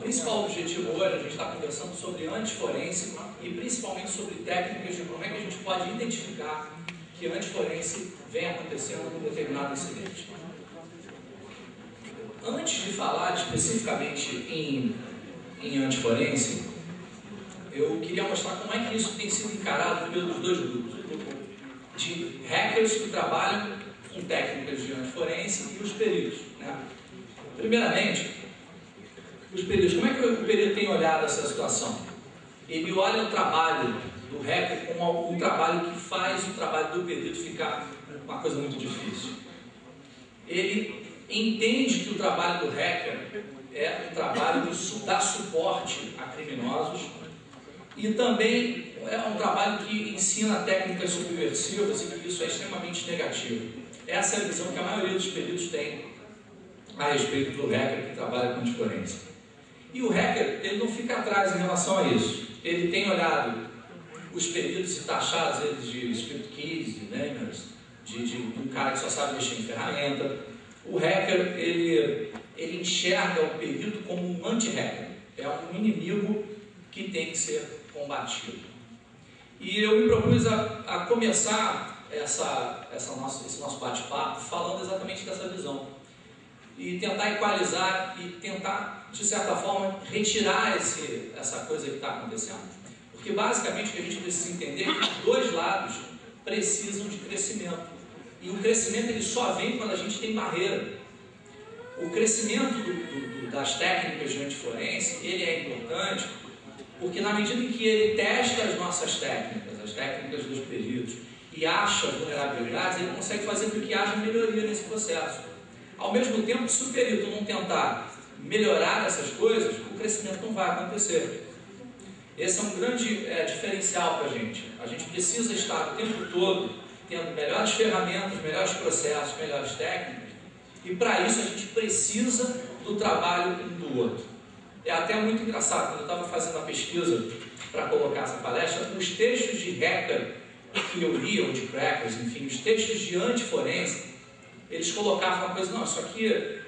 principal objetivo hoje, a gente está conversando sobre antiforense e principalmente sobre técnicas de como é que a gente pode identificar que antiforense vem acontecendo num determinado incidente. Antes de falar especificamente em antiforense, eu queria mostrar como é que isso tem sido encarado pelos dois grupos. O grupo de hackers que trabalham com técnicas de antiforense e os peritos, né? Primeiramente, os peritos. Como é que o perito tem olhado essa situação? Ele olha o trabalho do hacker como um trabalho que faz o trabalho do perito ficar uma coisa muito difícil. Ele entende que o trabalho do hacker é um trabalho de dar suporte a criminosos e também é um trabalho que ensina técnicas subversivas e que isso é extremamente negativo. Essa é a visão que a maioria dos peritos tem a respeito do hacker que trabalha com antiforense. E o hacker, ele não fica atrás em relação a isso. Ele tem olhado os peritos e taxados eles de script keys, de namers, de um cara que só sabe mexer em ferramenta. O hacker, ele enxerga o perito como um anti-hacker. É um inimigo que tem que ser combatido. E eu me propus a começar esse nosso bate-papo falando exatamente dessa visão. E tentar equalizar e tentar, de certa forma, retirar essa coisa que está acontecendo. Porque basicamente o que a gente precisa entender é que os dois lados precisam de crescimento. E o crescimento ele só vem quando a gente tem barreira. O crescimento das técnicas de antiforense, ele é importante porque na medida em que ele testa as nossas técnicas, as técnicas dos peritos, e acha vulnerabilidades, ele consegue fazer com que haja melhoria nesse processo. Ao mesmo tempo, se o perito não tentar melhorar essas coisas, o crescimento não vai acontecer. Esse é um grande diferencial para a gente. A gente precisa estar o tempo todo tendo melhores ferramentas, melhores processos, melhores técnicas, e para isso a gente precisa do trabalho um do outro. É até muito engraçado, quando eu estava fazendo a pesquisa para colocar essa palestra, os textos de hacker que eu lia, ou de crackers, enfim, os textos de antiforense, eles colocavam uma coisa, não, isso aqui,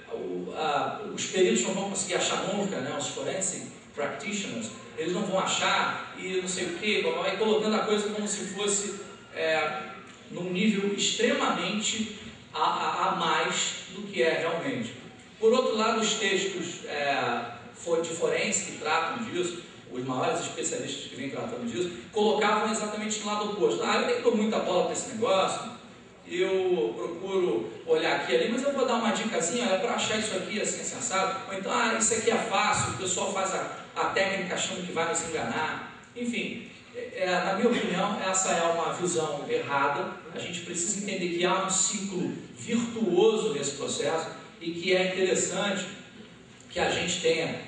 os peritos não vão conseguir achar nunca, né, os forensic practitioners, eles não vão achar, e não sei o que, vai colocando a coisa como se fosse num nível extremamente a mais do que é realmente. Por outro lado, os textos de forense que tratam disso, os maiores especialistas que vêm tratando disso, colocavam exatamente no lado oposto. Eu nem dou muita bola para esse negócio, eu procuro olhar aqui e ali, mas eu vou dar uma dicasinha, olha, para achar isso aqui assim, sensado, ou então, isso aqui é fácil, o pessoal faz a técnica achando que vai nos enganar. Enfim, na minha opinião, essa é uma visão errada. A gente precisa entender que há um ciclo virtuoso nesse processo e que é interessante que a gente tenha,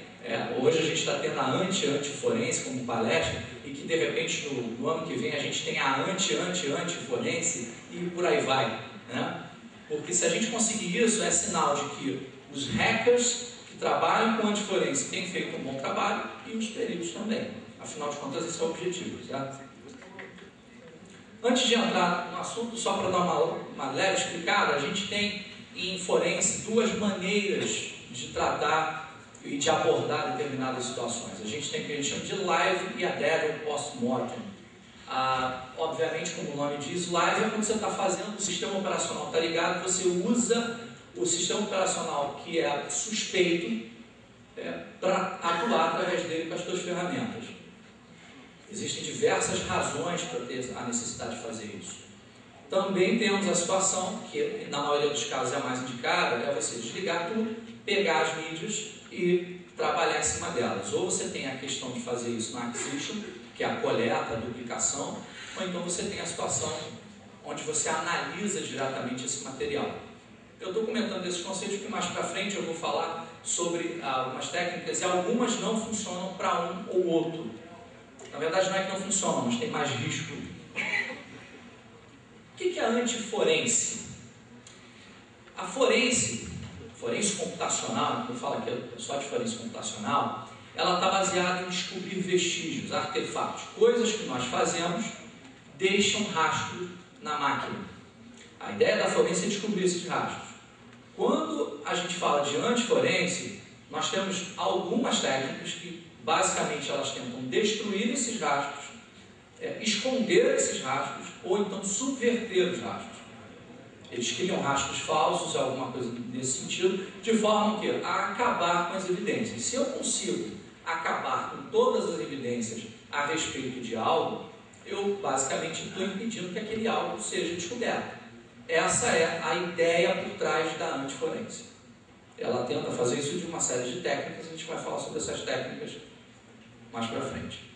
hoje a gente está tendo a antiforense como palestra e que de repente no ano que vem a gente tenha a antiforense e por aí vai, né? Porque se a gente conseguir isso, é sinal de que os hackers que trabalham com antiforense têm feito um bom trabalho e os peritos também. Afinal de contas, esse é o objetivo, certo? Antes de entrar no assunto, só para dar uma leve explicada, a gente tem em forense duas maneiras de tratar e de abordar determinadas situações. A gente tem o que a gente chama de live e a dead ou post-mortem. Obviamente, como o nome diz, live é quando você está fazendo, o sistema operacional está ligado, você usa o sistema operacional que é suspeito para atuar através dele com as suas ferramentas. Existem diversas razões para ter a necessidade de fazer isso. Também temos a situação, que na maioria dos casos é a mais indicada, é você desligar tudo, pegar as mídias e trabalhar em cima delas. Ou você tem a questão de fazer isso na acquisition, que é a coleta, a duplicação, ou então você tem a situação onde você analisa diretamente esse material. Eu estou comentando esses conceitos porque mais para frente eu vou falar sobre algumas técnicas e algumas não funcionam para um ou outro. Na verdade não é que não funcionam, mas tem mais risco. O que é a antiforense? A forense computacional, que eu falo aqui só de forense computacional, ela está baseada em descobrir vestígios, artefatos, coisas que nós fazemos deixam rastro na máquina. A ideia da forense é descobrir esses rastros. Quando a gente fala de antiforense, nós temos algumas técnicas que, basicamente, elas tentam destruir esses rastros, esconder esses rastros, ou então subverter os rastros. Eles criam rastros falsos, alguma coisa nesse sentido, de forma que a acabar com as evidências. Se eu consigo acabar com todas as evidências a respeito de algo, eu basicamente estou impedindo que aquele algo seja descoberto. Essa é a ideia por trás da antiforense. Ela tenta fazer isso de uma série de técnicas, a gente vai falar sobre essas técnicas mais para frente.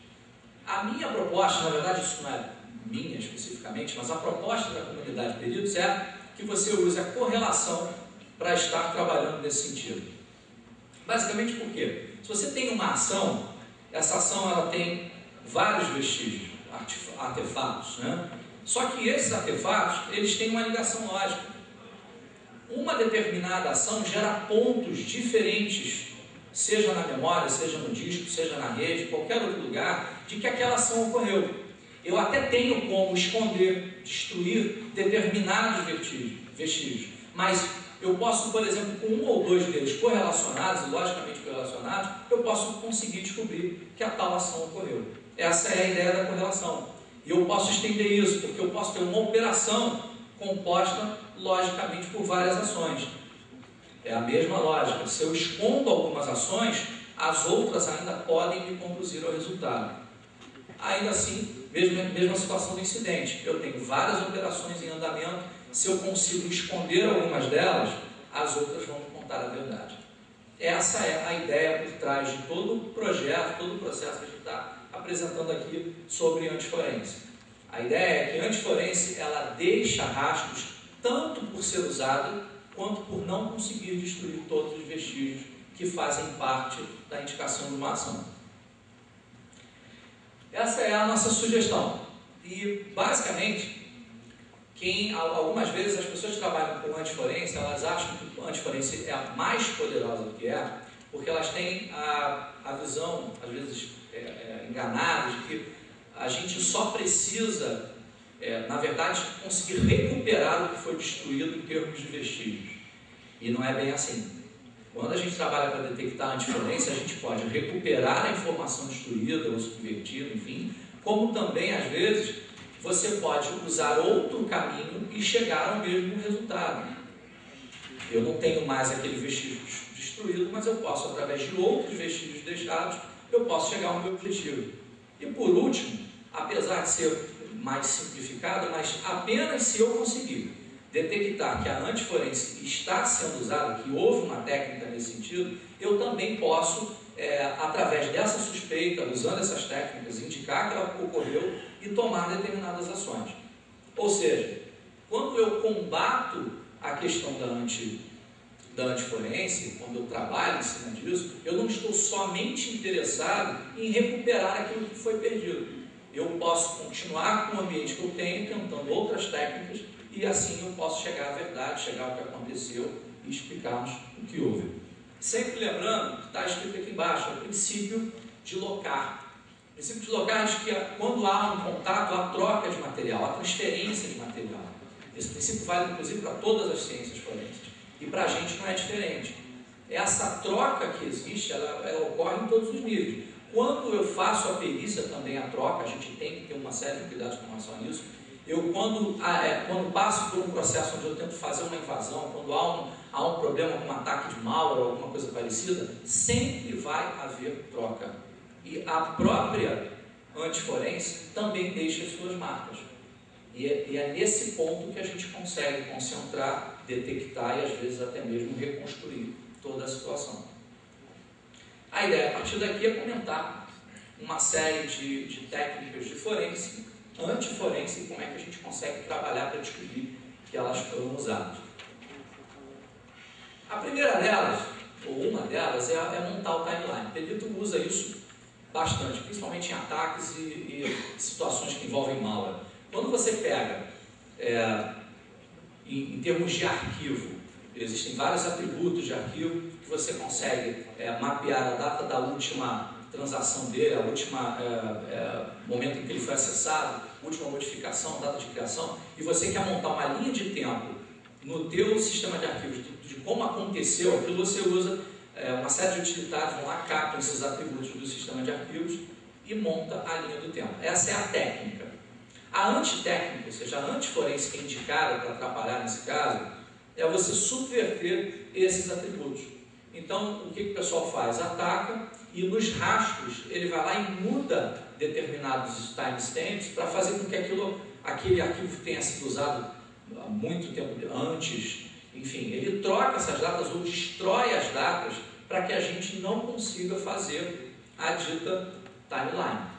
A minha proposta, na verdade isso não é minha especificamente, mas a proposta da comunidade de peritos é que você use a correlação para estar trabalhando nesse sentido. Basicamente por quê? Se você tem uma ação, essa ação ela tem vários vestígios, artefatos, né? Só que esses artefatos, eles têm uma ligação lógica. Uma determinada ação gera pontos diferentes, seja na memória, seja no disco, seja na rede, qualquer outro lugar, de que aquela ação ocorreu. Eu até tenho como esconder, destruir determinados vestígios, mas eu posso, por exemplo, com um ou dois deles correlacionados, logicamente correlacionados, eu posso conseguir descobrir que a tal ação ocorreu. Essa é a ideia da correlação. E eu posso estender isso, porque eu posso ter uma operação composta, logicamente, por várias ações. É a mesma lógica. Se eu escondo algumas ações, as outras ainda podem me conduzir ao resultado. Ainda assim, mesma situação do incidente. Eu tenho várias operações em andamento. Se eu consigo esconder algumas delas, as outras vão me contar a verdade. Essa é a ideia por trás de todo o projeto, todo o processo que a gente está apresentando aqui sobre antiforense. A ideia é que a antiforense ela deixa rastros tanto por ser usada quanto por não conseguir destruir todos os vestígios que fazem parte da indicação de uma ação. Essa é a nossa sugestão. E, basicamente, algumas vezes as pessoas que trabalham com antiforense, elas acham que a antiforense é a mais poderosa do que é, porque elas têm a visão, às vezes enganada, de que a gente só precisa, na verdade, conseguir recuperar o que foi destruído em termos de vestígios. E não é bem assim. Quando a gente trabalha para detectar a antiforense, a gente pode recuperar a informação destruída ou subvertida, enfim, como também, às vezes, você pode usar outro caminho e chegar ao mesmo resultado. Eu não tenho mais aquele vestígio destruído, mas eu posso, através de outros vestígios deixados, eu posso chegar ao meu objetivo. E por último, apesar de ser mais simplificado, mas apenas se eu conseguir detectar que a antiforense está sendo usada, que houve uma técnica nesse sentido, eu também posso, através dessa suspeita, usando essas técnicas, indicar que ela ocorreu e tomar determinadas ações. Ou seja, quando eu combato a questão da antiforense, quando eu trabalho em cima disso, eu não estou somente interessado em recuperar aquilo que foi perdido. Eu posso continuar com o ambiente que eu tenho, tentando outras técnicas, e assim eu posso chegar à verdade, chegar ao que aconteceu e explicarmos o que houve. Sempre lembrando que está escrito aqui embaixo, é o princípio de Locard. O princípio de Locard diz que quando há um contato, há troca de material, há transferência de material. Esse princípio vale inclusive para todas as ciências forenses. E para a gente não é diferente. Essa troca que existe, ela ocorre em todos os níveis. Quando eu faço a perícia também, a troca, a gente tem que ter uma série de cuidados com relação a isso. Eu, quando passo por um processo onde eu tento fazer uma invasão, quando há um problema com um ataque de malware ou alguma coisa parecida, sempre vai haver troca. E a própria antiforense também deixa as suas marcas. E é nesse ponto que a gente consegue concentrar, detectar e às vezes até mesmo reconstruir toda a situação. A ideia a partir daqui é comentar uma série de técnicas de forense, antiforense, e como é que a gente consegue trabalhar para descobrir que elas foram usadas. A primeira delas, ou uma delas, é montar o timeline. O perito usa isso bastante, principalmente em ataques e situações que envolvem malware. Quando você pega, em termos de arquivo, existem vários atributos de arquivo que você consegue mapear a data da última transação dele, a última momento em que ele foi acessado, última modificação, data de criação, e você quer montar uma linha de tempo no teu sistema de arquivos de como aconteceu aquilo, você usa uma série de utilitários vão lá, captam esses atributos do sistema de arquivos e monta a linha do tempo. Essa é a técnica. A antitécnica, ou seja, a antiforense que é indicada para atrapalhar nesse caso, é você subverter esses atributos. Então, o que o pessoal faz? Ataca e nos rastros ele vai lá e muda determinados timestamps para fazer com que aquele arquivo tenha sido usado há muito tempo antes. Enfim, ele troca essas datas ou destrói as datas para que a gente não consiga fazer a dita timeline.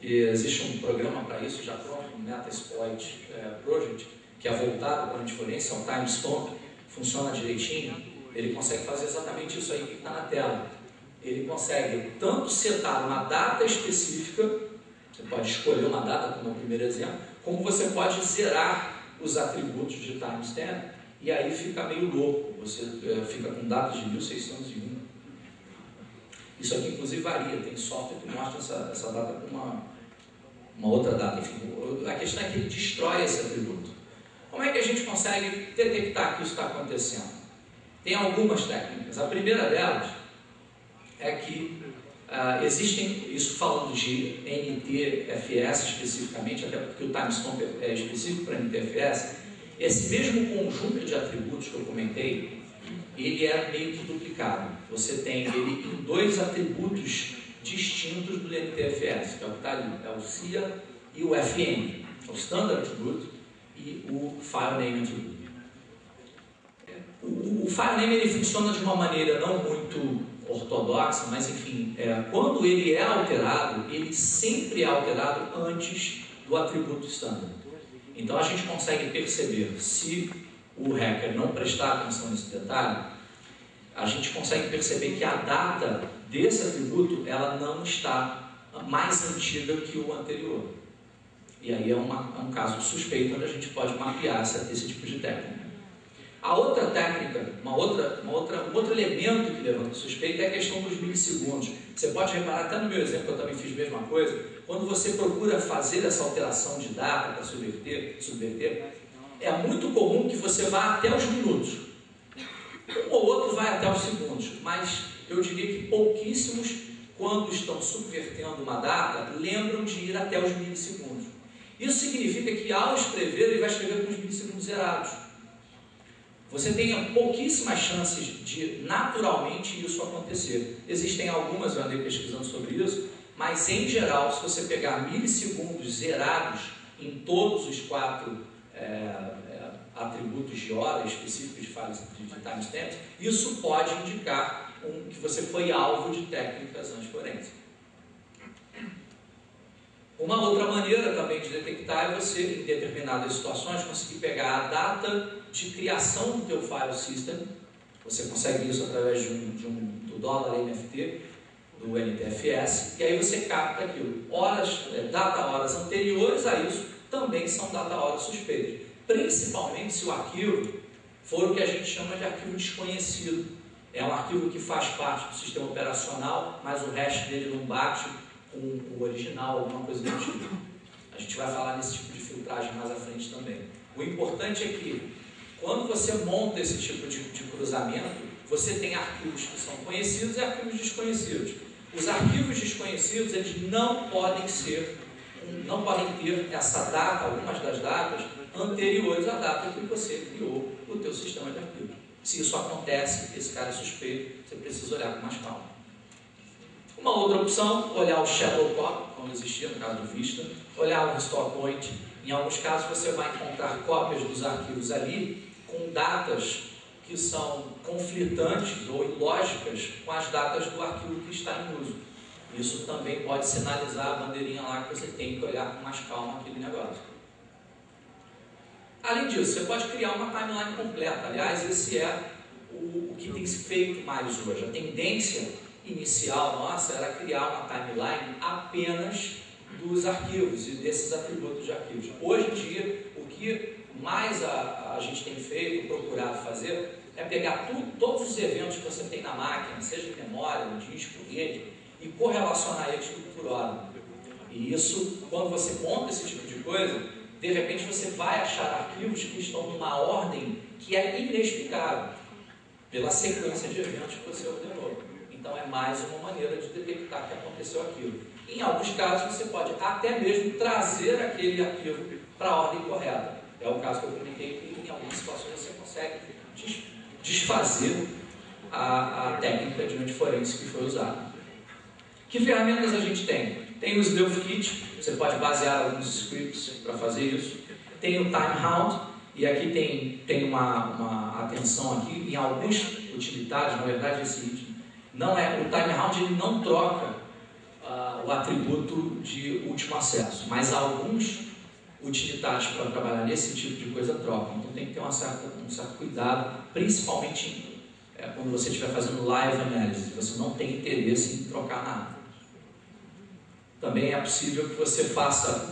E existe um programa para isso já pronto, o Metasploit Project, que é voltado para a antiforense, é um timestamp, funciona direitinho. Ele consegue fazer exatamente isso aí que está na tela. Ele consegue tanto setar uma data específica, você pode escolher uma data como o primeiro exemplo, como você pode zerar os atributos de timestamp, e aí fica meio louco, você fica com datas de 1601. Isso aqui inclusive varia, tem software que mostra essa data com uma outra data. Enfim, a questão é que ele destrói esse atributo. Como é que a gente consegue detectar que isso está acontecendo? Tem algumas técnicas. A primeira delas é que existem, isso falando de NTFS especificamente, até porque o timestamp é específico para NTFS, esse mesmo conjunto de atributos que eu comentei, ele é meio que duplicado. Você tem ele em dois atributos distintos do NTFS, que é o que está ali, é o CIA e o FN, o Standard Attribute e o File Name Attribute. O file name ele funciona de uma maneira não muito ortodoxa, mas enfim, quando ele é alterado, ele sempre é alterado antes do atributo standard. Então a gente consegue perceber se o hacker não prestar atenção nesse detalhe, a gente consegue perceber que a data desse atributo ela não está mais antiga que o anterior. E aí é um caso suspeito onde a gente pode mapear esse tipo de técnica. A outra técnica, um outro elemento que levanta suspeita é a questão dos milissegundos. Você pode reparar, até no meu exemplo, eu também fiz a mesma coisa, quando você procura fazer essa alteração de data para subverter, é muito comum que você vá até os minutos. Um ou outro vai até os segundos, mas eu diria que pouquíssimos, quando estão subvertendo uma data, lembram de ir até os milissegundos. Isso significa que ao escrever, ele vai escrever com os milissegundos zerados. Você tem pouquíssimas chances de naturalmente isso acontecer. Existem algumas, eu andei pesquisando sobre isso, mas em geral, se você pegar milissegundos zerados em todos os 4 atributos de hora específicos de timestamps, isso pode indicar que você foi alvo de técnicas antiforenses. Uma outra maneira também de detectar é você, em determinadas situações, conseguir pegar a data de criação do teu file system. Você consegue isso através do $NFT, do NTFS, e aí você capta aquilo. Data-horas anteriores a isso também são data-horas suspeitas. Principalmente se o arquivo for o que a gente chama de arquivo desconhecido. É um arquivo que faz parte do sistema operacional, mas o hash dele não bate com o original, alguma coisa do tipo. A gente vai falar nesse tipo de filtragem mais à frente também. O importante é que, quando você monta esse tipo de cruzamento, você tem arquivos que são conhecidos e arquivos desconhecidos. Os arquivos desconhecidos, eles não podem ter essa data, algumas das datas, anteriores à data que você criou o teu sistema de arquivos. Se isso acontece, esse cara é suspeito, você precisa olhar com mais calma. Uma outra opção, olhar o shadow copy, como existia no caso do Vista, olhar o restore point. Em alguns casos você vai encontrar cópias dos arquivos ali com datas que são conflitantes ou ilógicas com as datas do arquivo que está em uso. Isso também pode sinalizar a bandeirinha lá que você tem que olhar com mais calma aquele negócio. Além disso, você pode criar uma timeline completa. Aliás, esse é o que tem se feito mais hoje. A tendência inicial nossa era criar uma timeline apenas dos arquivos e desses atributos de arquivos. Hoje em dia, o que mais a gente tem feito, procurado fazer, é pegar todos os eventos que você tem na máquina, seja em memória, no disco, rede, e correlacionar eles tudo por ordem. E isso, quando você monta esse tipo de coisa, de repente você vai achar arquivos que estão numa ordem que é inexplicável. pela sequência de eventos que você ordenou. Então é mais uma maneira de detectar que aconteceu aquilo. Em alguns casos você pode até mesmo trazer aquele arquivo para a ordem correta. É o caso que eu comentei que em algumas situações você consegue desfazer a técnica de antiforense que foi usada. Que ferramentas a gente tem? Tem o SleeuthKit, você pode basear alguns scripts para fazer isso. Tem o Timehound, e aqui tem uma atenção aqui, em alguns utilitários, na verdade é o seguinte, não é, o Timehound ele não troca o atributo de último acesso, mas alguns utilitários para trabalhar nesse tipo de coisa trocam, então tem que ter um certo cuidado, principalmente quando você estiver fazendo live analysis, você não tem interesse em trocar nada. Também é possível que você faça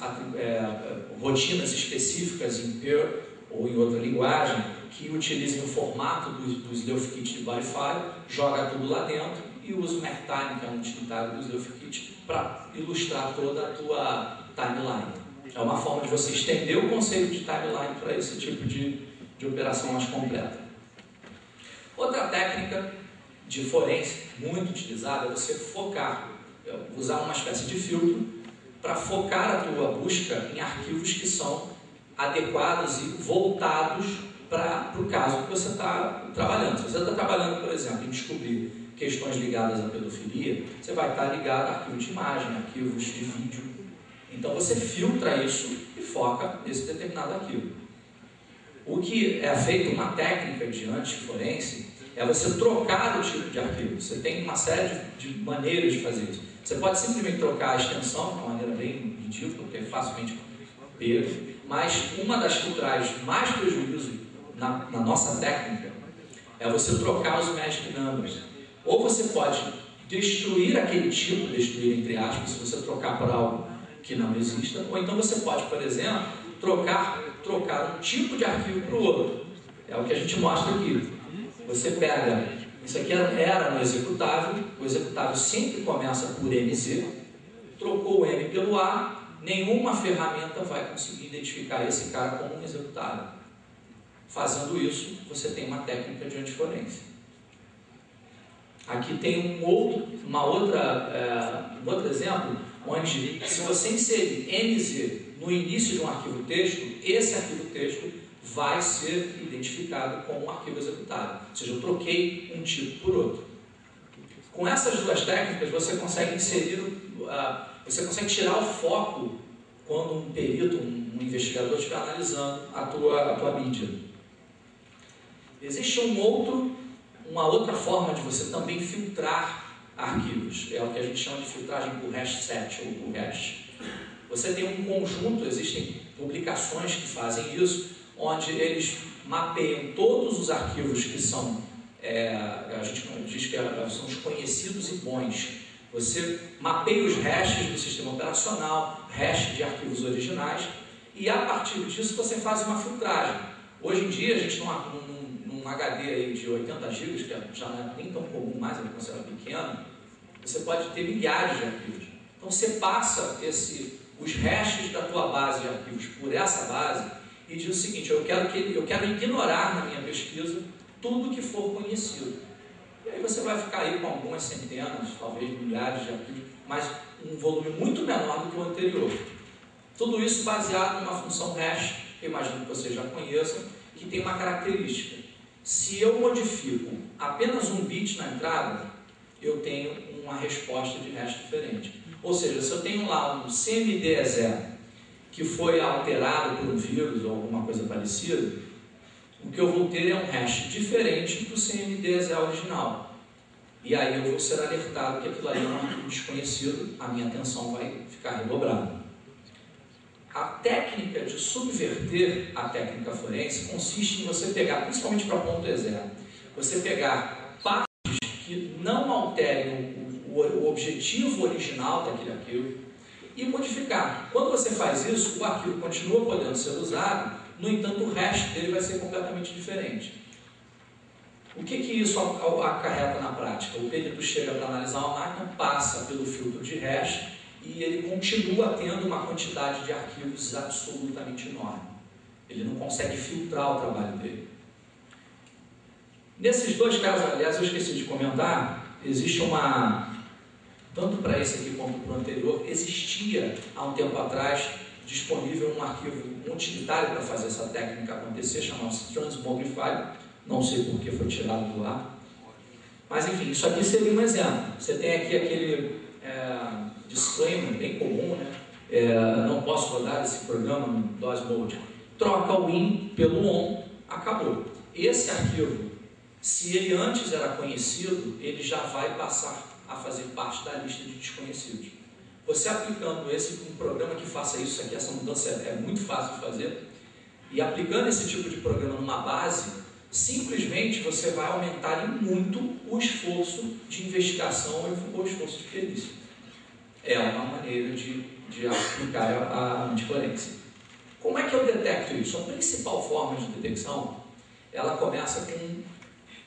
rotinas específicas em Perl ou em outra linguagem que utilizem o formato do SleeuthKit de Bodyfile, joga tudo lá dentro e usa o MacTime, que é um utilitário do SleeuthKit, para ilustrar toda a tua timeline. É uma forma de você estender o conceito de timeline para esse tipo de operação mais completa. Outra técnica de forense muito utilizada é você focar, usar uma espécie de filtro para focar a tua busca em arquivos que são adequados e voltados para o caso que você está trabalhando. Se você está trabalhando, por exemplo, em descobrir questões ligadas à pedofilia, você vai estar ligado a arquivos de imagem, arquivos de vídeo. Então você filtra isso e foca nesse determinado arquivo. O que é feito, uma técnica de antiforense, é você trocar o tipo de arquivo. Você tem uma série de maneiras de fazer isso. Você pode simplesmente trocar a extensão, de uma maneira bem ridícula, porque é facilmente pego, mas uma das filtragens mais prejuízo na nossa técnica é você trocar os magic numbers. Ou você pode destruir aquele tipo, destruir entre aspas, se você trocar por algo que não exista, ou então você pode, por exemplo, trocar um tipo de arquivo para o outro. É o que a gente mostra aqui. Você pega, isso aqui era um executável, o executável sempre começa por MZ, trocou o M pelo A, nenhuma ferramenta vai conseguir identificar esse cara como um executável. Fazendo isso, você tem uma técnica de antiforense. Aqui tem um outro exemplo, onde se você inserir MZ no início de um arquivo texto, esse arquivo texto vai ser identificado como um arquivo executável. Ou seja, eu troquei um tipo por outro. Com essas duas técnicas, você consegue você consegue tirar o foco quando um perito, um investigador estiver analisando a tua mídia. Existe uma outra forma de você também filtrar arquivos. É o que a gente chama de filtragem por hash set ou por hash. Você tem um conjunto, existem publicações que fazem isso, onde eles mapeiam todos os arquivos que são, a gente diz que são os conhecidos e bons. Você mapeia os hashes do sistema operacional, hash de arquivos originais, e a partir disso você faz uma filtragem. Hoje em dia, a gente num HD aí de 80 GB, que já não é nem tão comum mais, ele considera pequeno, você pode ter milhares de arquivos. Então você passa os hashes da tua base de arquivos por essa base e diz o seguinte: eu quero ignorar na minha pesquisa tudo que for conhecido. E aí você vai ficar aí com algumas centenas, talvez milhares de arquivos, mas um volume muito menor do que o anterior. Tudo isso baseado numa função hash, que eu imagino que vocês já conheçam, que tem uma característica. Se eu modifico apenas um bit na entrada, eu tenho uma resposta de hash diferente. Ou seja, se eu tenho lá um CMD0 que foi alterado por um vírus ou alguma coisa parecida, o que eu vou ter é um hash diferente do CMD0 original. E aí eu vou ser alertado que aquilo ali é um arquivo desconhecido, a minha atenção vai ficar redobrada. A técnica de subverter a técnica forense consiste em você pegar, principalmente para ponto E0, você pegar partes que não alterem o objetivo original daquele arquivo e modificar. Quando você faz isso, o arquivo continua podendo ser usado, no entanto o hash dele vai ser completamente diferente. O que isso acarreta na prática? O perito chega para analisar uma máquina, passa pelo filtro de hash e ele continua tendo uma quantidade de arquivos absolutamente enorme. Ele não consegue filtrar o trabalho dele. Nesses dois casos, aliás, eu esqueci de comentar, existe tanto para esse aqui quanto para o anterior, existia há um tempo atrás disponível um arquivo, um utilitário para fazer essa técnica acontecer, chamado-se Transmogrify, não sei por que foi tirado do ar, mas enfim, isso aqui seria um exemplo. Você tem aqui aquele disclaimer bem comum, né? Não posso rodar esse programa no DOS Mode. Troca o IN pelo ON, acabou. Esse arquivo, se ele antes era conhecido, ele já vai passar a fazer parte da lista de desconhecidos. Você aplicando um programa que faça isso aqui, essa mudança é muito fácil de fazer, e aplicando esse tipo de programa numa base, simplesmente você vai aumentar muito o esforço de investigação e o esforço de perícia. É uma maneira de aplicar a antiforense. Como é que eu detecto isso? A principal forma de detecção, ela começa com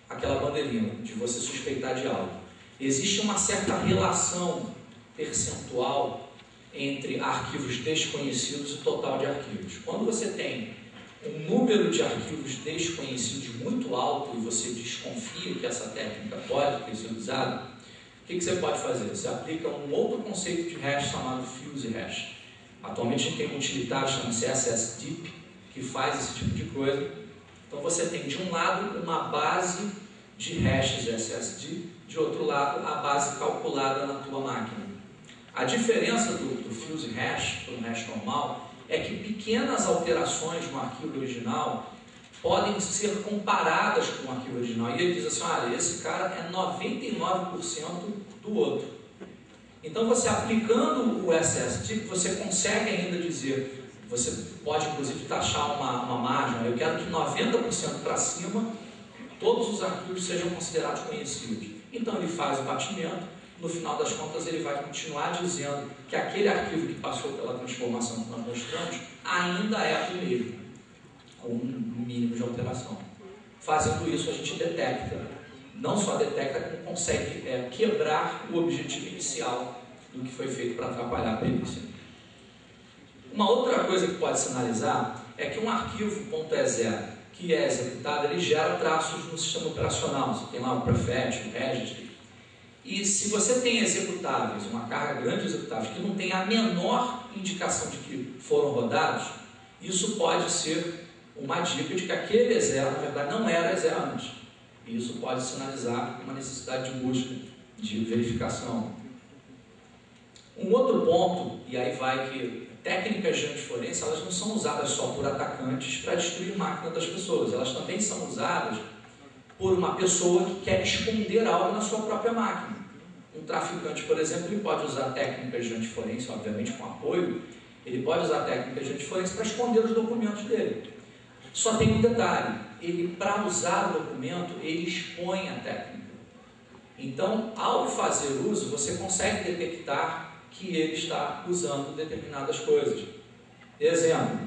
aquela bandeirinha de você suspeitar de algo. Existe uma certa relação percentual entre arquivos desconhecidos e total de arquivos. Quando você tem um número de arquivos desconhecidos muito alto e você desconfia que essa técnica pode ter sido usada, o que você pode fazer? Você aplica um outro conceito de hash chamado fuse hash. Atualmente a gente tem um utilitário chamado SSDeep que faz esse tipo de coisa. Então você tem de um lado uma base de hashes SSD, de outro lado a base calculada na tua máquina. A diferença do fuse hash para um hash normal é que pequenas alterações no arquivo original podem ser comparadas com o arquivo original. E ele diz assim, olha, esse cara é 99% do outro. Então você aplicando o SSD, você consegue ainda dizer, você pode inclusive taxar uma margem, eu quero que 90% para cima todos os arquivos sejam considerados conhecidos. Então ele faz o batimento, no final das contas ele vai continuar dizendo que aquele arquivo que passou pela transformação que nós mostramos ainda é o mesmo, com um mínimo de alteração. Fazendo isso a gente detecta, não só detecta, como consegue quebrar o objetivo inicial do que foi feito para atrapalhar a perícia. Uma outra coisa que pode sinalizar é que um arquivo .exe que é executado, ele gera traços no sistema operacional. Você tem lá o prefetch, o registry. E se você tem executáveis, uma carga grande de executáveis, que não tem a menor indicação de que foram rodados, isso pode ser uma dica de que aquele exe, na verdade, não era exe antes. E isso pode sinalizar uma necessidade de busca, de verificação. Um outro ponto, e aí vai que técnicas de antiforense, elas não são usadas só por atacantes para destruir a máquina das pessoas, elas também são usadas por uma pessoa que quer esconder algo na sua própria máquina. Um traficante, por exemplo, ele pode usar técnicas de antiforense, obviamente com apoio, ele pode usar técnicas de antiforense para esconder os documentos dele. Só tem um detalhe, ele, para usar o documento, ele expõe a técnica. Então, ao fazer uso, você consegue detectar que ele está usando determinadas coisas. Exemplo,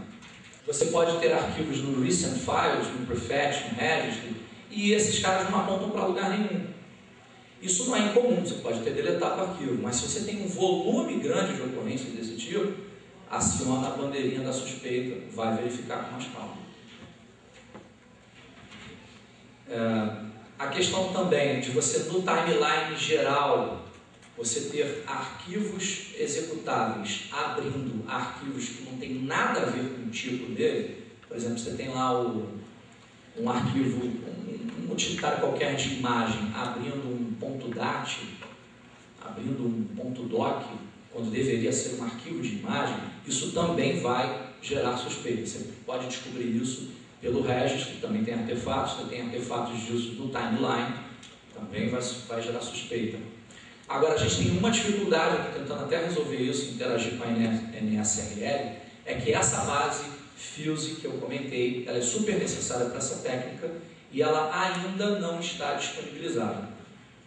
você pode ter arquivos no Recent Files, no Prefetch, no Registry, e esses caras não apontam para lugar nenhum. Isso não é incomum, você pode ter deletado o arquivo, mas se você tem um volume grande de ocorrências desse tipo, aciona a bandeirinha da suspeita, vai verificar com mais calma. A questão também de você, no timeline geral, você ter arquivos executáveis abrindo arquivos que não tem nada a ver com o tipo dele. Por exemplo, você tem lá um arquivo, um utilitário qualquer de imagem abrindo um .dat, abrindo um .doc, quando deveria ser um arquivo de imagem, isso também vai gerar suspeita. Você pode descobrir isso pelo registro, também tem artefatos, você tem artefatos disso no timeline, também vai gerar suspeita. Agora, a gente tem uma dificuldade aqui, tentando até resolver isso, interagir com a NSRL, é que essa base Fuse que eu comentei, ela é super necessária para essa técnica e ela ainda não está disponibilizada.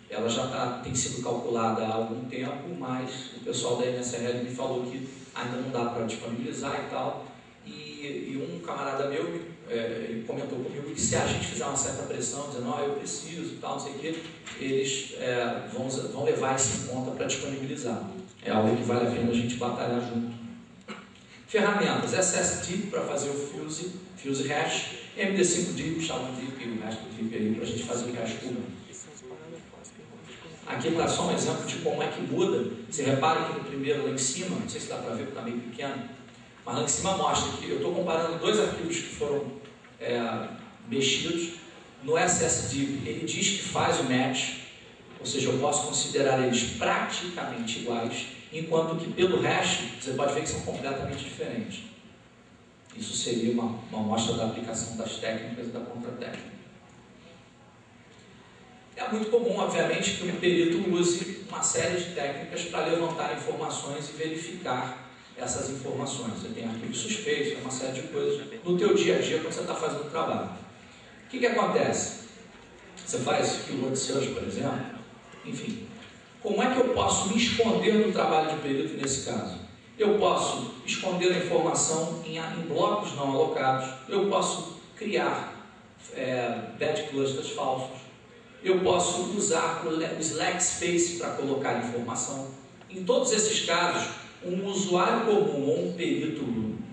Ela já tem sido calculada há algum tempo, mas o pessoal da NSRL me falou que ainda não dá para disponibilizar e tal. E um camarada meu ele comentou comigo que se a gente fizer uma certa pressão, dizendo, eu preciso e tal, não sei o que, eles vão levar isso em conta para disponibilizar. É algo que vale a pena a gente batalhar junto. Ferramentas, SSD para fazer o fuse hash, MD5 chama de DIP e o resto do DIP aí para a gente fazer o hash puro. Aqui está só um exemplo de como é que muda. Você repara que no primeiro lá em cima, não sei se dá para ver porque está meio pequeno, mas lá em cima mostra que eu estou comparando dois arquivos que foram mexidos. No SSD ele diz que faz o match, ou seja, eu posso considerar eles praticamente iguais, enquanto que pelo hash você pode ver que são completamente diferentes. Isso seria uma amostra da aplicação das técnicas e da contratécnica. É muito comum, obviamente, que um perito use uma série de técnicas para levantar informações e verificar essas informações. Você tem arquivos suspeitos, uma série de coisas no teu dia a dia quando você está fazendo o trabalho. O que acontece? Você faz keyword search, por exemplo, enfim. Como é que eu posso me esconder no trabalho de perito nesse caso? Eu posso esconder a informação em blocos não alocados, eu posso criar bad clusters falsos, eu posso usar o slack space para colocar informação. Em todos esses casos, um usuário comum ou um perito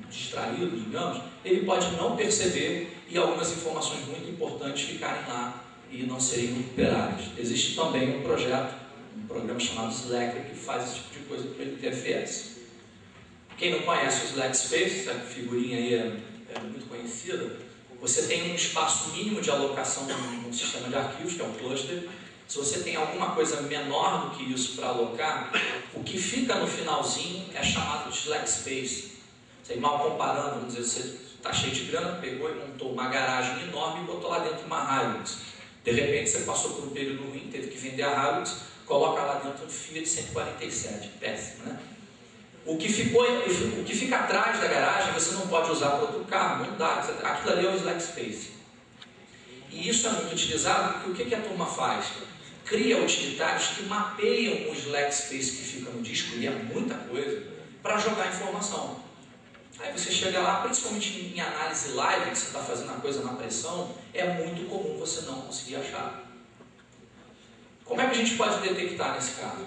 distraído, digamos, ele pode não perceber e algumas informações muito importantes ficarem lá e não serem recuperadas. Existe também um projeto, um programa chamado Slacker, que faz esse tipo de coisa para ele ter FS. Quem não conhece o Slack Space, essa figurinha aí é muito conhecida. Você tem um espaço mínimo de alocação no sistema de arquivos, que é o cluster. Se você tem alguma coisa menor do que isso para alocar, o que fica no finalzinho é chamado de Slack Space. Você, mal comparando, vamos dizer, você está cheio de grana, pegou e montou uma garagem enorme e botou lá dentro uma Hilux. De repente você passou por um período ruim, teve que vender a Hilux, coloca lá dentro um Fiat 147, péssimo, né? O que fica atrás da garagem você não pode usar para outro carro, não dá, aquilo ali é o Slack Space. E isso é muito utilizado porque o que a turma faz? Cria utilitários que mapeiam o Slack Space que fica no disco, e é muita coisa, para jogar informação. Aí você chega lá, principalmente em análise live, que você está fazendo a coisa na pressão, é muito comum você não conseguir achar. Como é que a gente pode detectar nesse caso?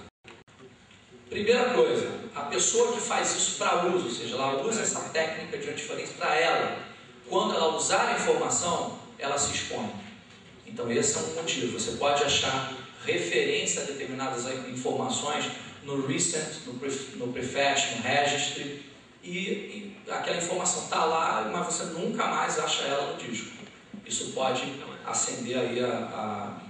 Primeira coisa, a pessoa que faz isso para uso, ou seja, ela usa essa técnica de antiforense para ela, quando ela usar a informação, ela se expõe. Então esse é um motivo. Você pode achar referência a determinadas informações no recent, no prefetch, no registry, e aquela informação está lá, mas você nunca mais acha ela no disco. Isso pode acender aí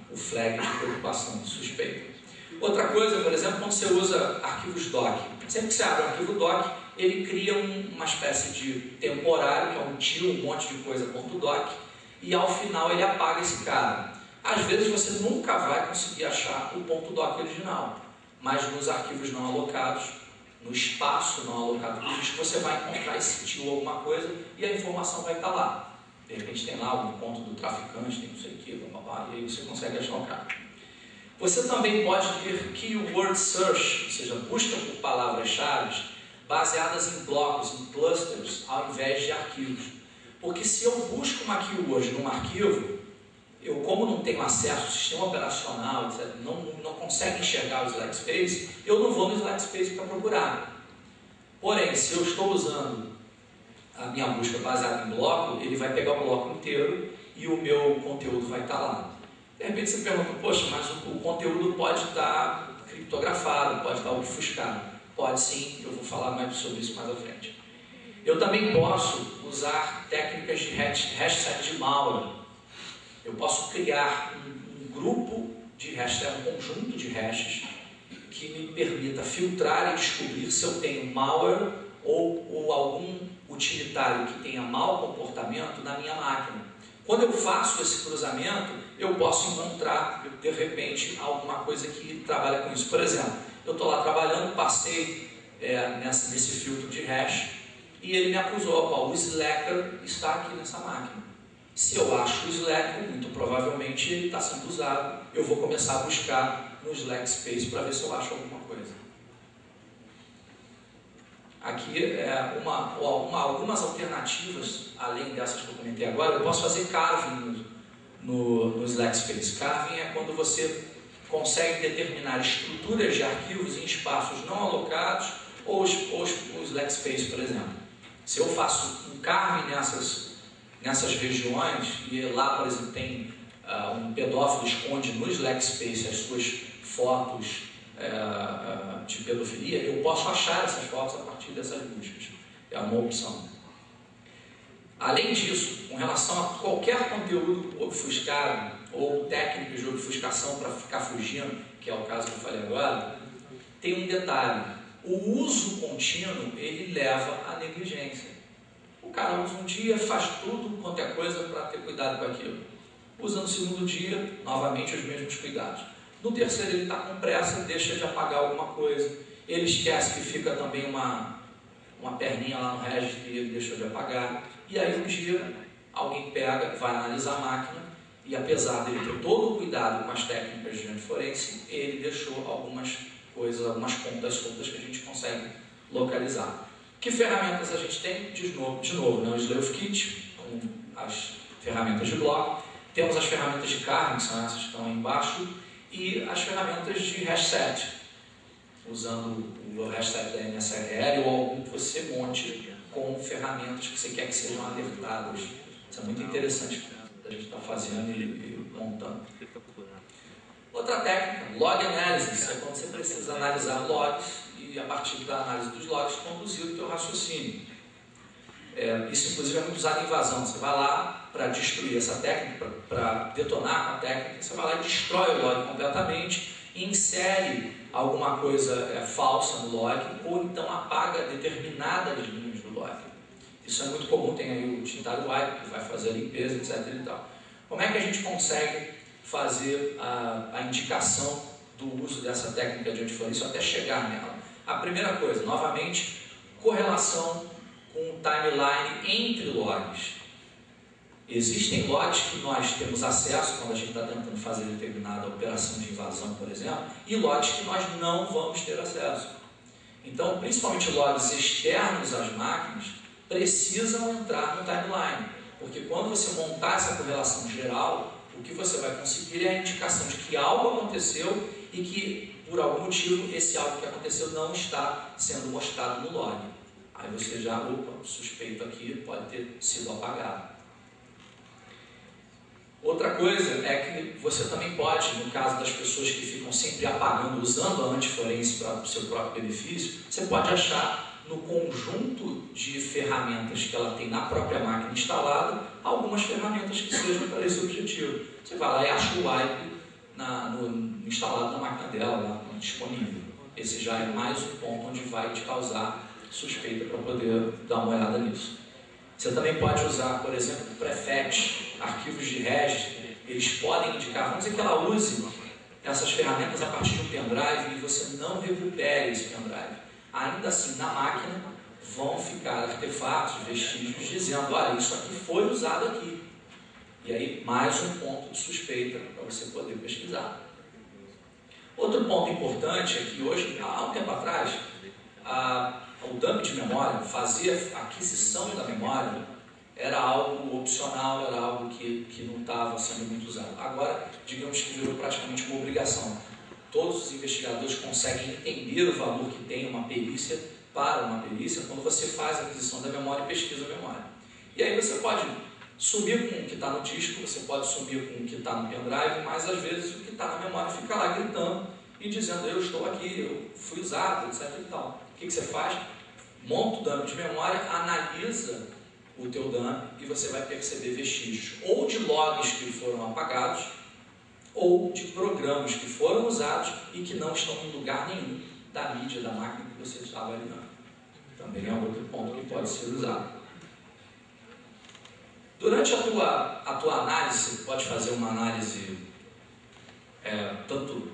o flag de preocupação, de suspeita. Outra coisa, por exemplo, quando você usa arquivos doc. Sempre que você abre um arquivo doc, ele cria uma espécie de temporário, que é um tio, um monte de coisa, .doc, e ao final ele apaga esse cara. Às vezes você nunca vai conseguir achar o .doc original, mas nos arquivos não alocados, no espaço não alocado do disco, você vai encontrar esse tio alguma coisa e a informação vai estar lá. De repente tem lá algum ponto do traficante, tem não sei o que, e aí você consegue achar o cara. Você também pode ter keyword search, ou seja, busca por palavras-chave baseadas em blocos, em clusters, ao invés de arquivos. Porque se eu busco uma keyword num arquivo, eu, como não tenho acesso ao sistema operacional, etc., não consegue enxergar o Slack Space, eu não vou no Slack Space para procurar. Porém, se eu estou usando a minha busca baseada em bloco, ele vai pegar o bloco inteiro e o meu conteúdo vai estar lá. De repente você pergunta, poxa, mas o conteúdo pode estar criptografado, pode estar obfuscado. Pode sim, eu vou falar mais sobre isso mais à frente. Eu também posso usar técnicas de hashtag de malware. Eu posso criar um grupo de hashes, um conjunto de hashes que me permita filtrar e descobrir se eu tenho malware ou algum utilitário que tenha mau comportamento na minha máquina. Quando eu faço esse cruzamento, eu posso encontrar, de repente, alguma coisa que trabalha com isso. Por exemplo, eu estou lá trabalhando, passei nesse filtro de hash e ele me acusou, o Slacker está aqui nessa máquina. Se eu acho o Slacker, muito provavelmente ele está sendo usado. Eu vou começar a buscar no Slack Space para ver se eu acho alguma coisa. Aqui algumas alternativas, além dessas que eu comentei agora. Eu posso fazer carving no Slack Space. Carving é quando você consegue determinar estruturas de arquivos em espaços não alocados ou o Slack Space, por exemplo. Se eu faço um carve nessas regiões, e lá, por exemplo, tem um pedófilo esconde no Slack Space as suas fotos de pedofilia, eu posso achar essas fotos a partir dessas buscas. É uma opção. Além disso, com relação a qualquer conteúdo obfuscado ou técnicas de obfuscação para ficar fugindo, que é o caso que eu falei agora, tem um detalhe. O uso contínuo, ele leva à negligência. O cara usa um dia, faz tudo quanto é coisa para ter cuidado com aquilo. Usa no segundo dia, novamente, os mesmos cuidados. No terceiro, ele está com pressa, deixa de apagar alguma coisa. Ele esquece que fica também uma perninha lá no registro e ele deixou de apagar. E aí um dia alguém pega, vai analisar a máquina e apesar dele ter todo o cuidado com as técnicas de antiforense, ele deixou algumas coisas, algumas pontas soltas que a gente consegue localizar. Que ferramentas a gente tem? De novo, né? O Sleuth Kit, com as ferramentas de bloco. Temos as ferramentas de carne, que são essas que estão aí embaixo, e as ferramentas de hashset, usando o hashset da NSRL ou algo que você monte com ferramentas que você quer que sejam alertadas. Isso é muito interessante a gente está fazendo e montando. Outra técnica, log analysis, é quando você precisa analisar logs e a partir da análise dos logs conduzir o teu raciocínio. Isso inclusive é muito usado em invasão. Você vai lá para destruir essa técnica, para detonar com a técnica, você vai lá e destrói o log completamente, insere alguma coisa falsa no log ou então apaga determinadas linhas do log. Isso é muito comum, tem aí o utilitário wipe que vai fazer a limpeza, etc. E tal. Como é que a gente consegue fazer a indicação do uso dessa técnica de antiforense até chegar nela? A primeira coisa, novamente, correlação com o timeline entre logs. Existem logs que nós temos acesso quando a gente está tentando fazer determinada operação de invasão, por exemplo, e logs que nós não vamos ter acesso. Então, principalmente logs externos às máquinas precisam entrar no timeline, porque quando você montar essa correlação geral, o que você vai conseguir é a indicação de que algo aconteceu e que, por algum motivo, esse algo que aconteceu não está sendo mostrado no log. Aí você já, suspeito aqui, pode ter sido apagado. Outra coisa é que você também pode, no caso das pessoas que ficam sempre apagando, usando a antiforense para o seu próprio benefício, você pode achar no conjunto de ferramentas que ela tem na própria máquina instalada, algumas ferramentas que sejam para esse objetivo. Você vai lá e acha o wipe instalado na máquina dela, lá, disponível. Esse já é mais um ponto onde vai te causar suspeita para poder dar uma olhada nisso. Você também pode usar, por exemplo, prefetch, arquivos de registro. Eles podem indicar, vamos dizer que ela use essas ferramentas a partir de um pendrive e você não recupere esse pendrive. Ainda assim, na máquina, vão ficar artefatos, vestígios, dizendo, olha, isso aqui foi usado aqui. E aí, mais um ponto de suspeita para você poder pesquisar. Outro ponto importante é que hoje, há um tempo atrás, o dump de memória, fazer a aquisição da memória, era algo opcional, era algo que não estava sendo muito usado. Agora, digamos que virou praticamente uma obrigação. Todos os investigadores conseguem entender o valor que tem uma perícia para uma perícia quando você faz a aquisição da memória e pesquisa a memória. E aí você pode sumir com o que está no disco, você pode sumir com o que está no pendrive, mas às vezes o que está na memória fica lá gritando e dizendo, eu estou aqui, eu fui usado, etc. e tal. O que você faz? Monta o dump de memória, analisa o teu dump e você vai perceber vestígios ou de logs que foram apagados ou de programas que foram usados e que não estão em lugar nenhum da mídia da máquina que você está avaliando. Também é outro ponto que pode ser usado. Durante a tua análise, você pode fazer uma análise, tanto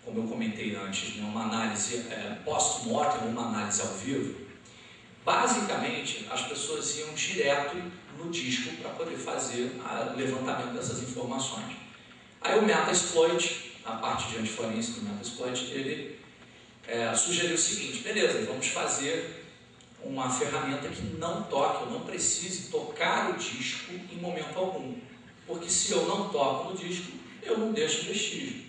como eu comentei antes, né, uma análise post-mortem, uma análise ao vivo. Basicamente, as pessoas iam direto no disco para poder fazer o levantamento dessas informações. Aí o Metasploit, a parte de antiforense do Metasploit, ele sugeriu o seguinte, beleza, vamos fazer uma ferramenta que não toque, eu não precise tocar o disco em momento algum. Porque se eu não toco no disco, eu não deixo vestígio.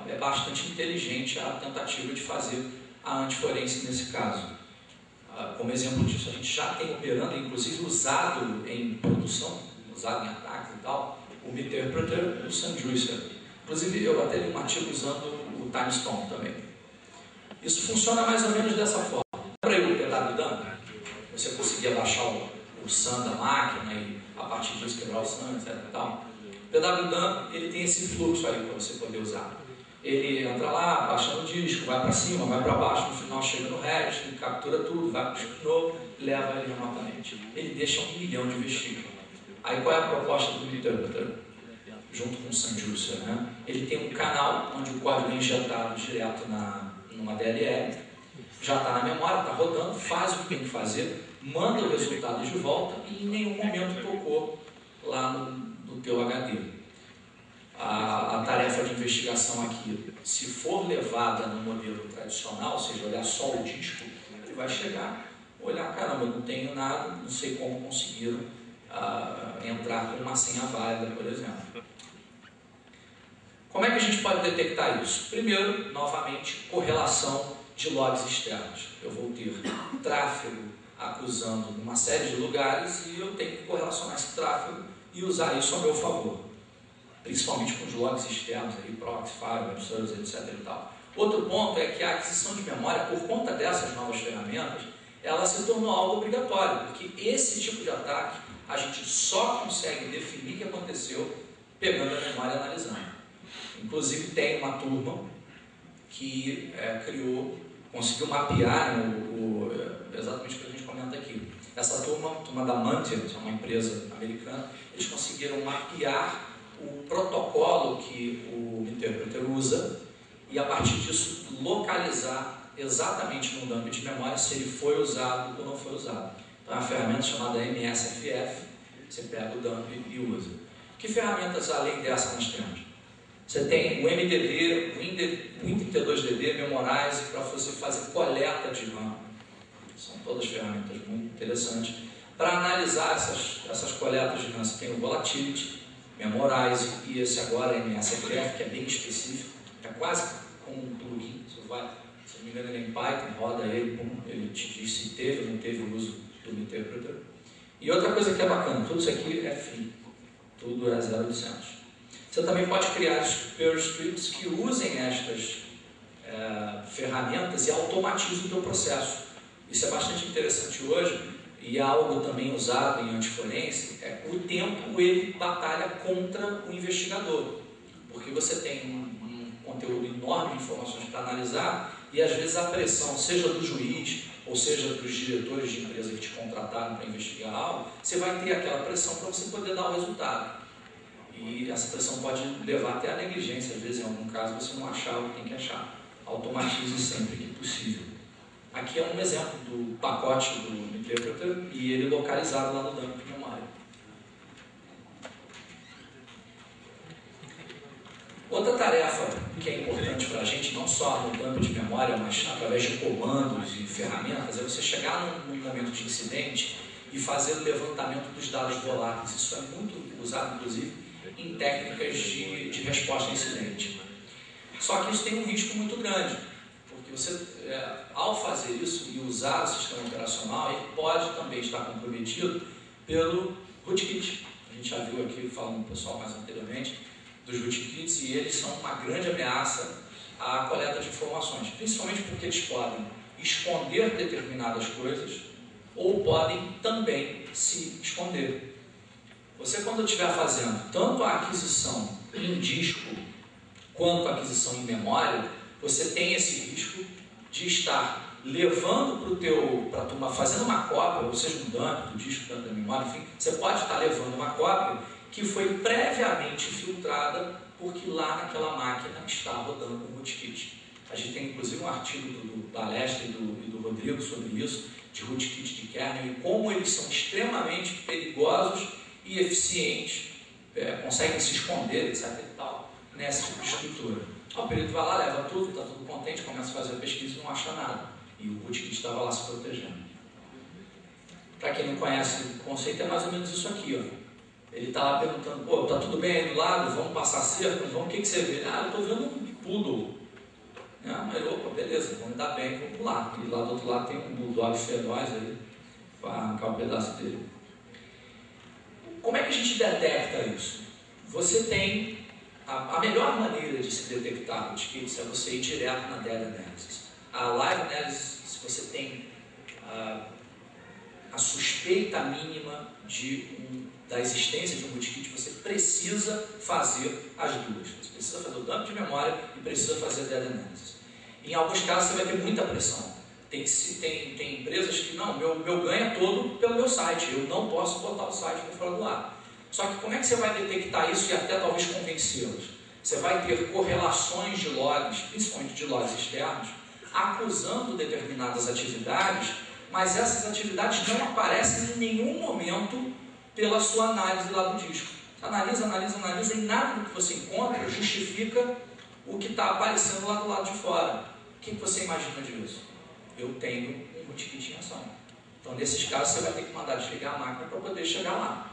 É bastante inteligente a tentativa de fazer a antiforense nesse caso. Como exemplo disso, a gente já tem operando, inclusive usado em produção, usado em ataques e tal, o Meterpreter e o SandJuicer. Inclusive, eu até li um artigo usando o Timestorm também. Isso funciona mais ou menos dessa forma. Lembra aí o PWDump? Você conseguia baixar o SAN da máquina e a partir disso quebrar o SAN, etc. E tal. O PWDump, ele tem esse fluxo aí para você poder usar. Ele entra lá, baixa no disco, vai para cima, vai para baixo, no final chega no REST, captura tudo, vai para o disco de novo e leva ele remotamente. Ele deixa 1 milhão de vestígios. Aí qual é a proposta do Meterpreter? Junto com o SandJuicer, né? Ele tem um canal onde o código é injetado direto numa DLL, já está na memória, está rodando, faz o que tem que fazer, manda o resultado de volta e em nenhum momento tocou lá no teu HD. A tarefa de investigação aqui, se for levada no modelo tradicional, ou seja, olhar só o disco, ele vai chegar, olhar, caramba, não tenho nada, não sei como conseguiram entrar com uma senha válida, por exemplo. Como é que a gente pode detectar isso? Primeiro, novamente, correlação de logs externos. Eu vou ter tráfego acusando uma série de lugares e eu tenho que correlacionar esse tráfego e usar isso a meu favor. Principalmente com os logs externos, aí, proxy, firewall, web service, etc. E tal. Outro ponto é que a aquisição de memória, por conta dessas novas ferramentas, ela se tornou algo obrigatório, porque esse tipo de ataque a gente só consegue definir o que aconteceu pegando a memória e analisando. Inclusive tem uma turma que conseguiu mapear exatamente o que a gente comenta aqui. Essa turma da Mantiant, que é uma empresa americana, eles conseguiram mapear o protocolo que o Meterpreter usa e a partir disso localizar exatamente no dump de memória se ele foi usado ou não foi usado. Então é uma ferramenta chamada MSFF, você pega o dump e usa. Que ferramentas além dessa nós temos? Você tem o MDD, o Win32DB, Memorize, para você fazer coleta de RAM. São todas ferramentas muito interessantes. Para analisar essas coletas de RAM, você tem o Volatility, Memorize e esse agora MSFF, que é bem específico, é quase como um plugin. Você vai, se não me engano, ele é em Python, roda ele te diz se teve ou não teve o uso do Meterpreter. E outra coisa que é bacana, tudo isso aqui é free, tudo é 0800. Você também pode criar Perl scripts que usem estas ferramentas e automatizem o teu processo. Isso é bastante interessante hoje. E algo também usado em antiforense, o tempo ele batalha contra o investigador, porque você tem um conteúdo enorme de informações para analisar e às vezes a pressão, seja do juiz ou seja dos diretores de empresa que te contrataram para investigar algo, você vai ter aquela pressão para você poder dar o resultado. E essa pressão pode levar até a negligência, às vezes em algum caso você não achar o que tem que achar. Automatize sempre que possível. Aqui é um exemplo do pacote do Meterpreter e ele localizado lá no dump de memória. Outra tarefa que é importante para a gente, não só no dump de memória, mas através de comandos e ferramentas, é você chegar num momento de incidente e fazer o levantamento dos dados voláteis. Isso é muito usado, inclusive, em técnicas de resposta a incidente. Só que isso tem um risco muito grande. Porque você, ao fazer isso e usar o sistema operacional, ele pode também estar comprometido pelo rootkit. A gente já viu aqui, falando com o pessoal mais anteriormente, dos rootkits, e eles são uma grande ameaça à coleta de informações, principalmente porque eles podem esconder determinadas coisas ou podem também se esconder. Você, quando estiver fazendo tanto a aquisição em disco quanto a aquisição em memória, você tem esse risco de estar levando para a turma, fazendo uma cópia, ou seja, um dump do disco, dump da memória, enfim, você pode estar levando uma cópia que foi previamente filtrada porque lá naquela máquina está rodando um rootkit. A gente tem inclusive um artigo do Balestre e do Rodrigo sobre isso, de rootkit de kernel, e como eles são extremamente perigosos e eficientes, conseguem se esconder, etc. e tal, nessa tipo de estrutura. O perito vai lá, leva tudo, está tudo contente, começa a fazer a pesquisa e não acha nada. E o rootkit estava lá se protegendo. Para quem não conhece o conceito, é mais ou menos isso aqui, ó. Ele está lá perguntando, tá tudo bem aí do lado, vamos passar cerco, vamos, o que você vê? Eu estou vendo um poodle. Não, mas opa, beleza, vamos dar bem, vamos pular. E lá do outro lado tem um bulldog feroz aí, vai arrancar um pedaço dele. Como é que a gente detecta isso? Você tem a melhor maneira de se detectar rootkits é você ir direto na dead analysis. A live analysis, se você tem a suspeita mínima da existência de um rootkit, você precisa fazer as duas. Você precisa fazer o dump de memória e precisa fazer a dead analysis. Em alguns casos você vai ter muita pressão. Tem empresas que não, meu ganho é todo pelo meu site, eu não posso botar o site para fora do ar. Só que como é que você vai detectar isso e até talvez convencê-los? Você vai ter correlações de logs, principalmente de logs externos, acusando determinadas atividades, mas essas atividades não aparecem em nenhum momento pela sua análise lá do disco. Você analisa e nada do que você encontra justifica o que está aparecendo lá do lado de fora. O que você imagina disso? Eu tenho um rootkit em ação. Então, nesses casos, você vai ter que mandar desligar a máquina para poder chegar lá.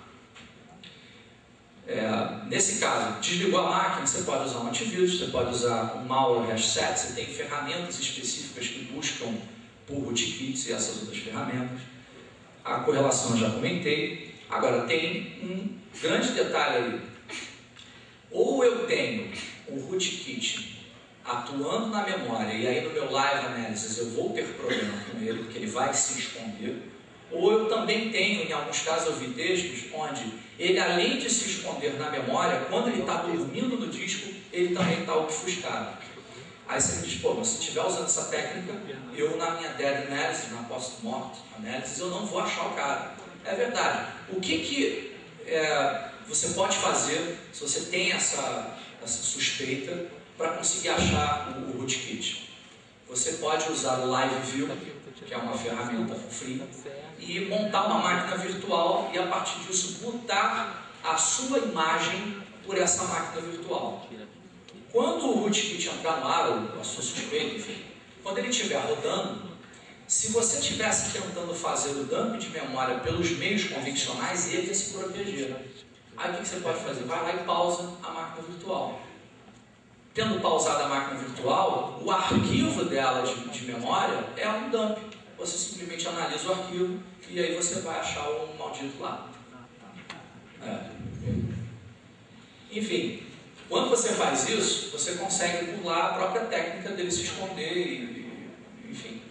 Nesse caso, desligou a máquina, você pode usar um antivírus, você pode usar um malware hashset, você tem ferramentas específicas que buscam por rootkits e essas outras ferramentas. A correlação eu já comentei. Agora, tem um grande detalhe ali. Ou eu tenho um rootkit atuando na memória, e aí no meu live analysis eu vou ter problema com ele, porque ele vai se esconder, ou eu também tenho, em alguns casos eu vi textos, onde ele, além de se esconder na memória, quando ele está dormindo no disco, ele também está obfuscado. Aí você me diz, pô, mas se estiver usando essa técnica, eu na minha dead analysis, na post-mortem analysis, eu não vou achar o cara. É verdade. O que você pode fazer, se você tem essa suspeita, para conseguir achar o rootkit? Você pode usar o Live View, que é uma ferramenta free, e montar uma máquina virtual e a partir disso botar a sua imagem por essa máquina virtual. Quando o rootkit entrar no ar, ou a sua suspeita, enfim, quando ele estiver rodando, se você estivesse tentando fazer o dump de memória pelos meios convencionais, ele ia se proteger. Aí o que você pode fazer? Vai lá e pausa a máquina virtual. Tendo pausado a máquina virtual, o arquivo dela de memória é um dump. Você simplesmente analisa o arquivo e aí você vai achar o maldito lá. Enfim, quando você faz isso, você consegue pular a própria técnica dele se esconder, enfim.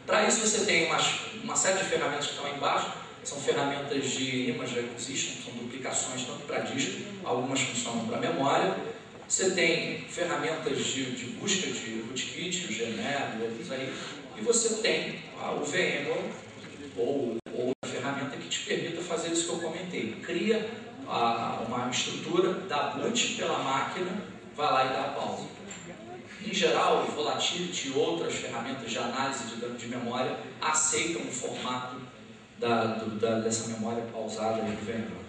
Para isso você tem uma série de ferramentas que estão aí embaixo, são ferramentas de image acquisition, são duplicações tanto para disco, algumas funcionam para memória. Você tem ferramentas de busca de rootkit, o GNet, outros aí, e você tem o VMware ou a ferramenta que te permita fazer isso que eu comentei. Cria uma estrutura, dá boot pela máquina, vai lá e dá a pausa. Em geral, o Volatility e outras ferramentas de análise de memória aceitam o formato dessa memória pausada do VMware.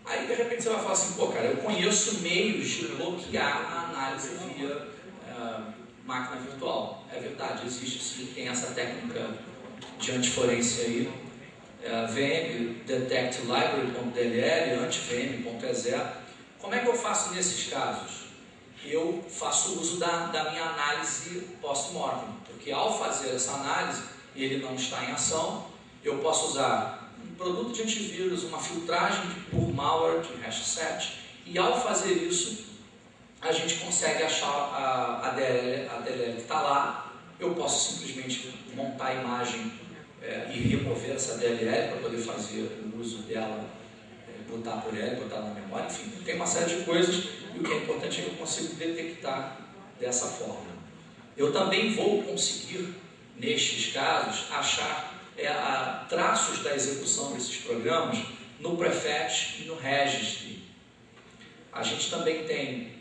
Aí, de repente, você vai falar assim, pô, cara, eu conheço meios de bloquear a análise via máquina virtual. É verdade, existe sim, tem essa técnica de antiforência aí. VM, detect library.dll, antivm.exe. Como é que eu faço nesses casos? Eu faço uso da minha análise post-mortem, porque ao fazer essa análise, ele não está em ação, eu posso usar um produto de antivírus, uma filtragem por malware de hashset, e ao fazer isso, a gente consegue achar a DLL que está lá. Eu posso simplesmente montar a imagem e remover essa DLL para poder fazer o uso dela, botar por ela, botar na memória, enfim, tem uma série de coisas, e o que é importante é que eu consigo detectar dessa forma. Eu também vou conseguir, nestes casos, achar traços da execução desses programas no prefetch e no registry. A gente também tem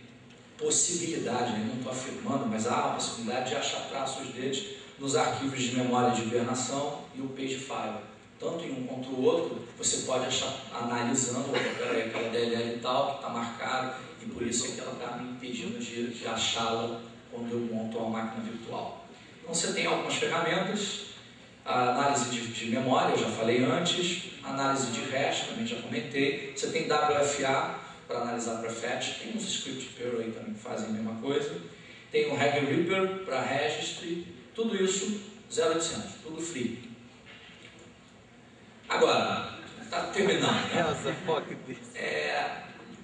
possibilidade, não estou afirmando, mas há a possibilidade de achar traços deles nos arquivos de memória de hibernação e o page file. Tanto em um quanto o outro, você pode achar analisando aquela DLL e tal, que está marcado, e por isso é que ela está me impedindo de achá-la quando eu monto uma máquina virtual. Então você tem algumas ferramentas. A análise de memória, eu já falei antes, análise de hash, também já comentei. Você tem WFA, para analisar prefetch, tem uns script Perl aí também que fazem a mesma coisa, tem o Regex para registry, tudo isso 0800, tudo free. Agora, está terminando, né?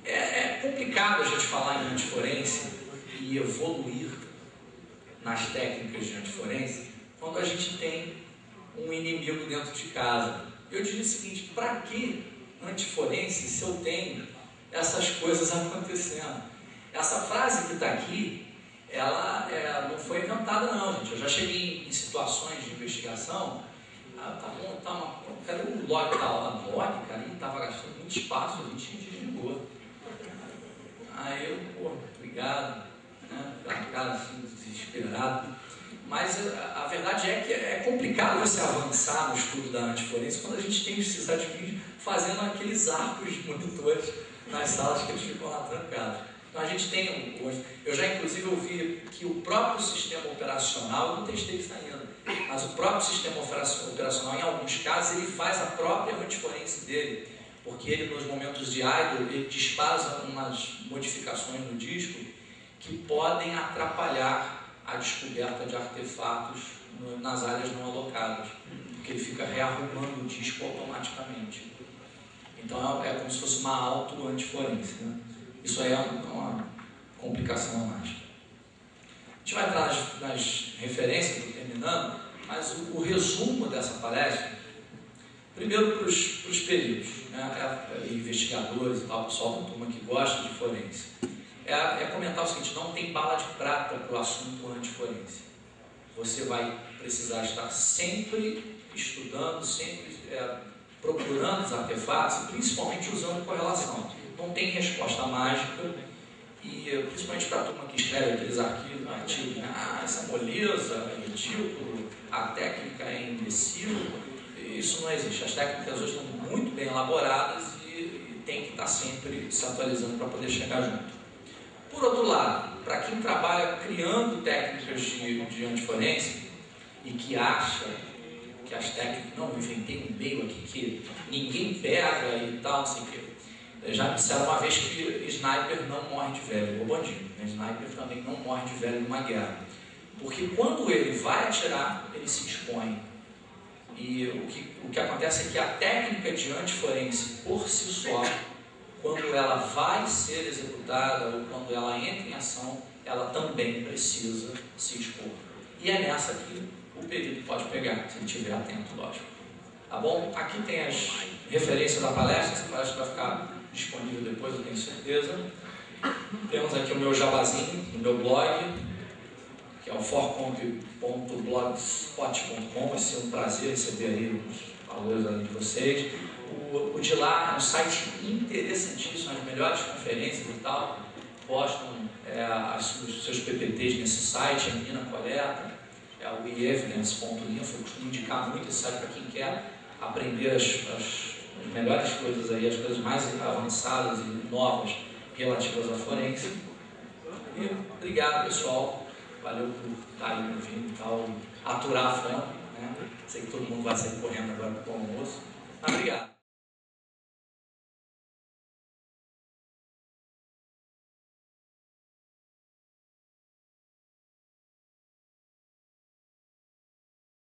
É complicado a gente falar em antiforense e evoluir nas técnicas de antiforense quando a gente tem um inimigo dentro de casa. Eu diria o seguinte, para que antiforense se eu tenho essas coisas acontecendo? Essa frase que está aqui, ela não foi inventada não, gente. Eu já cheguei em situações de investigação, tá bom, cadê o log que tá lá no log, cara? Ele estava gastando muito espaço, a gente desligou. Aí eu, pô, obrigado, né? Cara assim, desesperado. Mas a verdade é que é complicado você avançar no estudo da antiforense quando a gente tem os sysadmins fazendo aqueles arcos de monitores nas salas que eles ficam lá trancados. Então a gente tem hoje, eu já inclusive ouvi que o próprio sistema operacional, eu não testei isso ainda, mas o próprio sistema operacional, em alguns casos, ele faz a própria antiforense dele, porque ele, nos momentos de idle, ele dispara umas modificações no disco que podem atrapalhar a descoberta de artefatos nas áreas não alocadas, porque ele fica rearrumando o disco automaticamente. Então é como se fosse uma auto-antiforense, né? Isso aí é uma complicação a mais. A gente vai entrar nas referências, estou terminando, mas o resumo dessa palestra, primeiro para os peritos, né, investigadores e tal, pessoal da turma que gosta de forense, é comentar o seguinte: não tem bala de prata para o assunto antiforense. Você vai precisar estar sempre estudando, sempre procurando os artefatos e principalmente usando correlação. Não tem resposta mágica e principalmente para a turma que escreve aqueles artigos, né? Essa moleza é ridículo, a técnica é imbecil. Isso não existe. As técnicas hoje estão muito bem elaboradas e tem que estar sempre se atualizando para poder chegar junto. Por outro lado, para quem trabalha criando técnicas de antiforense e que acha que as técnicas, não, eu inventei um meio aqui que ninguém pega e tal, não sei o quê. Já me disseram uma vez que sniper não morre de velho, ou bandido, né? Sniper também não morre de velho numa guerra. Porque quando ele vai atirar, ele se expõe. E o que acontece é que a técnica de antiforense por si só, quando ela vai ser executada ou quando ela entra em ação, ela também precisa se expor. E é nessa que o perito pode pegar, se ele estiver atento, lógico. Tá bom? Aqui tem as referências da palestra, essa palestra vai ficar disponível depois, eu tenho certeza. Temos aqui o meu jabazinho, o meu blog, que é o forcomp.blogspot.com. Vai ser um prazer receber aí os valores ali de vocês. O de lá é um site interessantíssimo, as melhores conferências e tal. Postam os seus PPTs nesse site, a menina coleta, é o eevidence.info. Eu costumo indicar muito esse site para quem quer aprender as melhores coisas aí, as coisas mais avançadas e novas relativas à forense. E obrigado, pessoal. Valeu por estar aí me ouvindo e tal, aturar a fome, né? Sei que todo mundo vai sair correndo agora para o almoço.